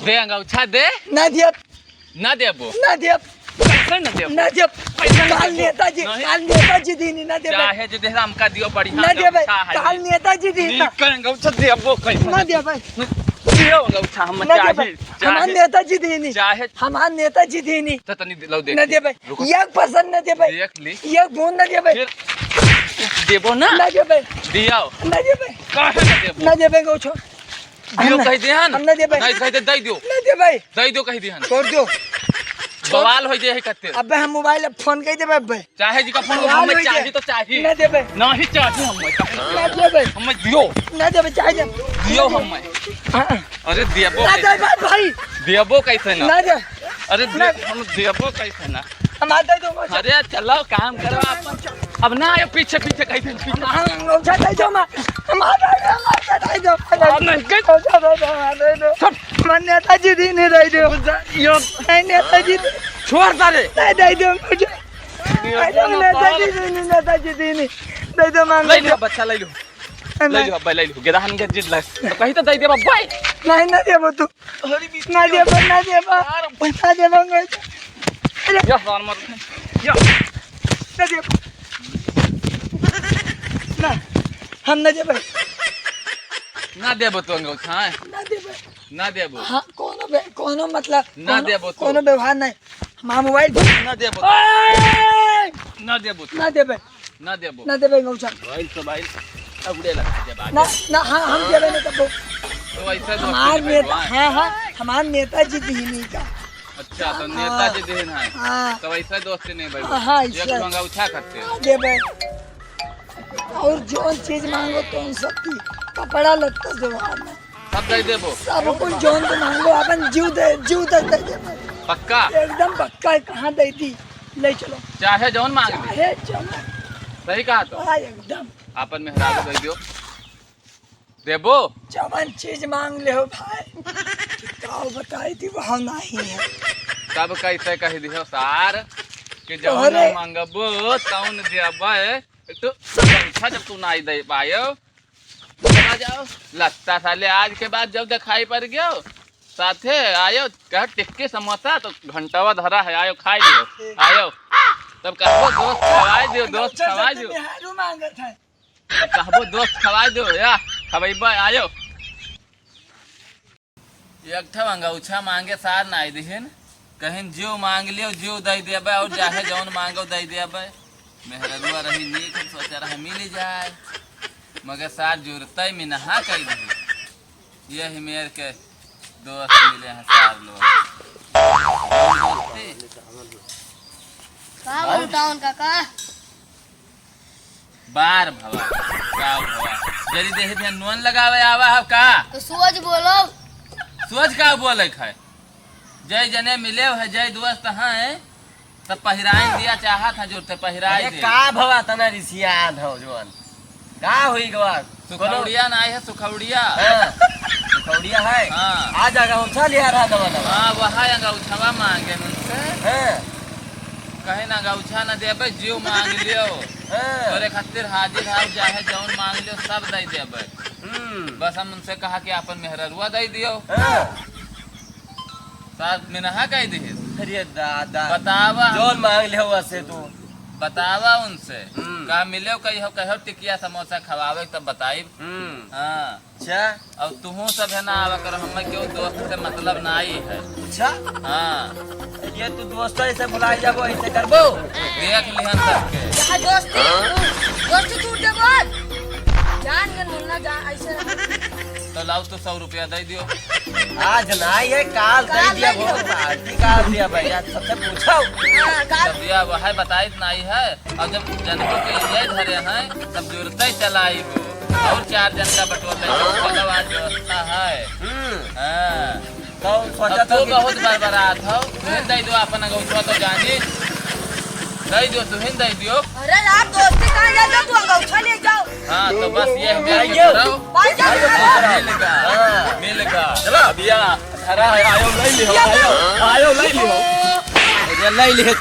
दे अंगूठा दे ना दिया ना देबो ना दिया पैसा ना देबो ना दिया पैसा ना काल देबो नेताजी दीनी ना दिया चाहे जो दे हमका दियो बढ़िया ना दिया भाई अंगूठा है काल नेताजी दीनी निकल अंगूठा देबो कैसा ना दिया भाई दियो अंगूठा हम ना दिया चाहे भाई हमार नेताजी दीनी चाहे हमार नेताजी दीनी तो तनी लो देख ना दिया भाई एक पसंद ना दिया भाई देख ली एक बूंद ना दिया भाई फिर देबो ना ना दिया भाई दियो ना दिया भाई काहे ना देबो ना दिया भाई को छोड़ दियो कह देहन हम ना दिया भाई नहीं कह दे दई दियो ना दिया भाई दई दियो कह देहन छोड़ दो बवाल हो जाए कते अबे हम मोबाइल फोन कह दे भाई चाहे जी का फोन बवाल हम हो चाहिए जाए। तो चाहिए ना दे भाई नहीं चाहिए हम ना दे भाई हम दियो ना दे भाई चाहिए दियो हम हाँ। अरे देबो ना दे भाई भाई देबो कैसे ना ना दे अरे हम देबो कैसे ना हम आते दो अरे चलो काम करो अपन अब ना आयो पीछे पीछे कैसे पीछे हम उठा दे दो हम आते दे दो नहीं गई उठा दे दो मन नेताजी दी नहीं रह दो यो नहीं नेताजी छोड़ तारे नहीं दे दो मुझे नेताजी दी नहीं दे दो मांग ले लो बच्चा ले लो भाई ले लो गेदाहन के जिद लग तो कहीं तो दे दे भाई नहीं ना दे वो तू ना दे ना दे ना दे मांगो या फान मत या ना दे ना हम ना दे भाई ना देबो तो अंगूठा ना दे भाई ना देबो हाँ कोनो मतलब ना देबो तो कोनो व्यवहार नहीं हमारा मोबाइल ना देबो ना देबो ना दे भाई ना देबो ना दे भाई गौचा मोबाइल तो भाई अबड़े लगा दे बात ना ना हाँ हम दे भाई तब तो ऐसा तो हमार नेता हाँ हाँ हमार नेताजी दीनी का अच्छा तो नेताजी देन है हाँ तो ऐसा दोस्ती नहीं भाई हाँ एक अंगूठा करते दे भाई और जो चीज मांगो तो उन सब की कपड़ा लत्ता जवाब में सब दे देबो सब कुछ जोन तो मांगो अपन जीव तक दे दे भाई पक्का एकदम पक्का कहाँ दे दी ले चलो चाहे जौन मांग ले चाहे चलो सही कहा तो हाँ एकदम आपन में हरा दे दियो देबो जवन चीज मांग ले हो भाई काव बताई थी वहाँ नहीं है तब कैसे कह दियो सार कि जौन तोहरे- मांगबो तौन देबे तो अच्छा जब तू नहीं दे पायो चला जाओ लगता साले आज के बाद जब दिखाई पड़ गयो साथे आयो कह टिक्की समोसा तो घंटावा धरा है आयो खाई लियो आयो तब कहबो दोस्त खवाई दियो दोस्त खवाई दियो बिहारू मांगत है तब कहबो दोस्त खवाई दियो या खवाइबा आयो एक ठा अंगूठा मांगे सार नाई दिहिन कहीं जीव मांग लियो जीव दे देबे और चाहे जौन मांगो दे देबे मेहररुआ रही नीक हम सोचा रहा मिल जाए मगर सार जुड़ते में नहा कर दी यही मेरे के दोस्त मिले हैं सार लोग काका बार भवा का भवा जरी देह ध्यान नोन लगावे आवा है का तो सूरज बोलो सोच का बोले है जय जने मिले है जय दोस्त हैं तब पहिराई दिया चाहत है जो ते पहिराई दे का भवा तना रिसिया धो जोन का होई गवा सुखौड़िया ना है सुखौड़िया सुखौड़िया है हाँ आ जागा हम चल यार हा दवा दवा हाँ वहाँ अंगूठा मांगे उनसे हां कहे ना अंगूठा न देबे जीव मांग लियो तोरे खातिर हाजिर हाउ चाहे जौन मांग लियो सब दे देबे बस हम उनसे कहा कि अपन मेहररुआ दे दियो साथ में नहा कह दी अरे दादा बतावा जोन मांग ले हुआ से तू बतावा उनसे कहा मिले कहो टिकिया समोसा खवावे तब बताई हाँ अच्छा और तुहू सब है ना आवा कर हमें क्यों दोस्त से मतलब ना आई है अच्छा हाँ ये तू दोस्त ऐसे बुला जाबो ऐसे करबो देख लिहन सबके यहाँ दोस्ती टूट दे बोल जान गन मुन्ना जा ऐसे तो लाओ तो 100 रुपया दे दियो आज नहीं है काल दे दिया बहुत पार्टी का दिया भैया सबसे पूछो जब दिया वह बताई नहीं है और जब जनकों के ये धरे हैं तब जुड़ते चलाई वो और 4 जन का बटोर आज व्यवस्था है हाँ तो सोचा अब तो बहुत बरबरात हो तुहिन दे दो अपन अंगूठा तो जानी दे दियो तुहिन दे दियो अरे यार दोस्ती कहाँ ले जाओ तू अंगूठा ले जाओ हाँ तो बस ये भाई जाओ मिलेगा चलो भैया धरा है आयो ले लियो आयो ले लियो ले ले